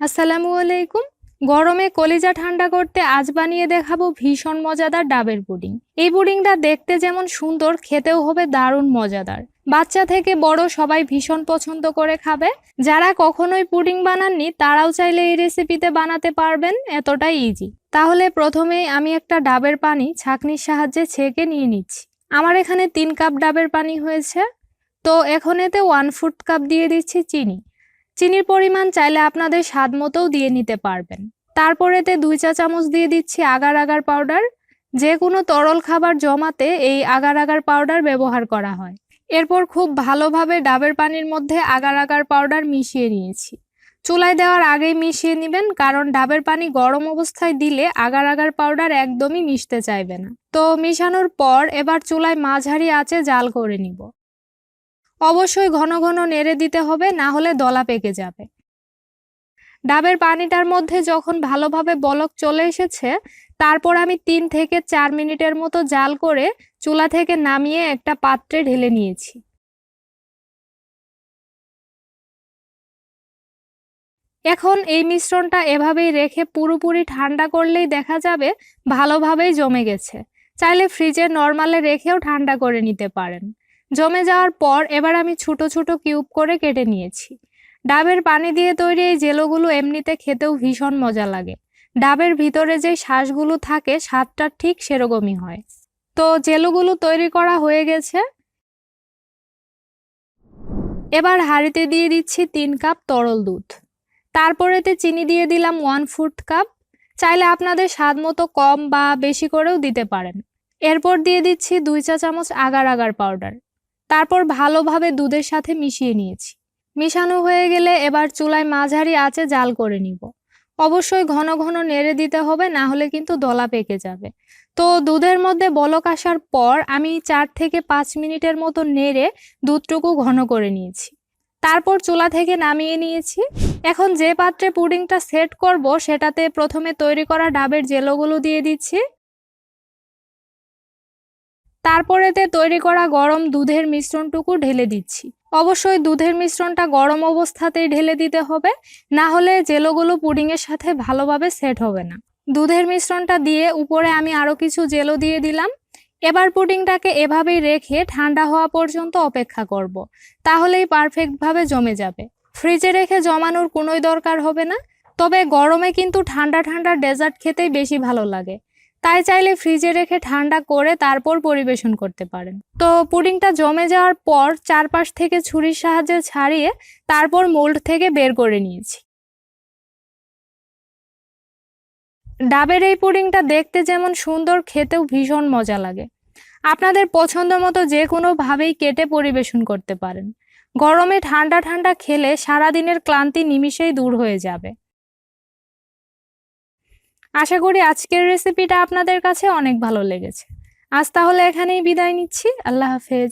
আসসালামু আলাইকুম। গরমে কলিজা ঠান্ডা করতে আজ বানিয়ে দেখাবো ভীষণ মজাদার ডাবের পুডিং। এই পুডিংটা দেখতে যেমন সুন্দর, খেতেও হবে দারুণ মজাদার। বাচ্চা থেকে বড় সবাই ভীষণ পছন্দ করে খাবে। যারা কখনোই পুডিং বানাননি তারাও চাইলে এই রেসিপিতে বানাতে পারবেন, এতটাই ইজি। তাহলে প্রথমেই আমি একটা ডাবের পানি ছাঁকনির সাহায্যে ছেঁকে নিয়ে নিচ্ছি। আমার এখানে 3 কাপ ডাবের পানি হয়েছে। তো এখন এতে 1/4 কাপ দিয়ে দিচ্ছি চিনি। চিনির পরিমাণ চাইলে আপনাদের স্বাদ মতোও দিয়ে নিতে পারবেন। তারপর এতে 2 চা চামচ দিয়ে দিচ্ছি আগার আগার পাউডার। যে কোনো তরল খাবার জমাতে এই আগার আগার পাউডার ব্যবহার করা হয়। এরপর খুব ভালোভাবে ডাবের পানির মধ্যে আগার আগার পাউডার মিশিয়ে নিয়েছি। চুলায় দেওয়ার আগেই মিশিয়ে নেবেন, কারণ ডাবের পানি গরম অবস্থায় দিলে আগার আগার পাউডার একদমই মিশতে চাইবে না। তো মিশানোর পর এবার চুলায় মাঝারি আঁচে জাল করে নিব। অবশ্যই ঘন ঘন নেড়ে দিতে হবে, না হলে দলা পেকে যাবে। ডাবের পানিটার মধ্যে যখন ভালোভাবে বলক চলে এসেছে, তারপর আমি 3 থেকে 4 মিনিটের মতো জাল করে চুলা থেকে নামিয়ে একটা পাত্রে ঢেলে নিয়েছি। এখন এই মিশ্রণটা এভাবেই রেখে পুরোপুরি ঠান্ডা করলেই দেখা যাবে ভালোভাবেই জমে গেছে। চাইলে ফ্রিজে নরমালে রেখেও ঠান্ডা করে নিতে পারেন। জমে যাওয়ার পর এবার আমি ছোট ছোট কিউব করে কেটে নিয়েছি। ডাবের পানি দিয়ে তৈরি এই জেলোগুলো এমনিতে খেতেও ভীষণ মজা লাগে। ডাবের ভিতরে যে শাঁসগুলো থাকে স্বাদটা ঠিক সেরকমই হয়। তো জেলোগুলো তৈরি করা হয়ে গেছে। এবার হাঁড়িতে দিয়ে দিচ্ছি 3 কাপ তরল দুধ। তারপর এতে চিনি দিয়ে দিলাম 1/4 কাপ। চাইলে আপনাদের স্বাদ মতো কম বা বেশি করেও দিতে পারেন। এরপর দিয়ে দিচ্ছি 2 চা চামচ আগার আগার পাউডার। তারপর ভালোভাবে দুধের সাথে মিশিয়ে নিয়েছি। মিশানো হয়ে গেলে এবার চুলায় মাঝারি আঁচে জাল করে নিব। অবশ্যই ঘন ঘন নেড়ে দিতে হবে, না হলে কিন্তু দলা পেকে যাবে। তো দুধের মধ্যে বলক আসার পর আমি 4 থেকে 5 মিনিটের মতো নেড়ে দুধটুকু ঘন করে নিয়েছি। তারপর চুলা থেকে নামিয়ে নিয়েছি। এখন যে পাত্রে পুডিংটা সেট করব সেটাতে প্রথমে তৈরি করা ডাবের জেলোগুলো দিয়ে দিচ্ছি। তারপর এতে তৈরি করা গরম দুধের মিশ্রণটুকু ঢেলে দিচ্ছি। অবশ্যই দুধের মিশ্রণটা গরম অবস্থাতেই ঢেলে দিতে হবে, না হলে জেলোগুলো পুডিংয়ের সাথে ভালোভাবে সেট হবে না। দুধের মিশ্রণটা দিয়ে উপরে আমি আরও কিছু জেলো দিয়ে দিলাম। এবার পুডিংটাকে এভাবেই রেখে ঠান্ডা হওয়া পর্যন্ত অপেক্ষা করব। তাহলেই পারফেক্টভাবে জমে যাবে। ফ্রিজে রেখে জমানোর কোনোই দরকার হবে না। তবে গরমে কিন্তু ঠান্ডা ঠান্ডা ডেজার্ট খেতেই বেশি ভালো লাগে। তাই চাইলে ফ্রিজে রেখে ঠান্ডা করে তারপর পরিবেশন করতে পারেন। তো পুডিংটা জমে যাওয়ার পর চারপাশ থেকে ছুরির সাহায্যে ছাড়িয়ে তারপর মোল্ড থেকে বের করে নিয়েছি। ডাবের এই পুডিংটা দেখতে যেমন সুন্দর, খেতেও ভীষণ মজা লাগে। আপনাদের পছন্দ মতো যে কোনোভাবেই কেটে পরিবেশন করতে পারেন। গরমে ঠান্ডা ঠান্ডা খেলে সারাদিনের ক্লান্তি নিমিষেই দূর হয়ে যাবে। আশা করি আজকের রেসিপিটা আপনাদের কাছে অনেক ভালো লেগেছে। আজ তাহলে এখানেই বিদায় নিচ্ছি। আল্লাহ হাফেজ।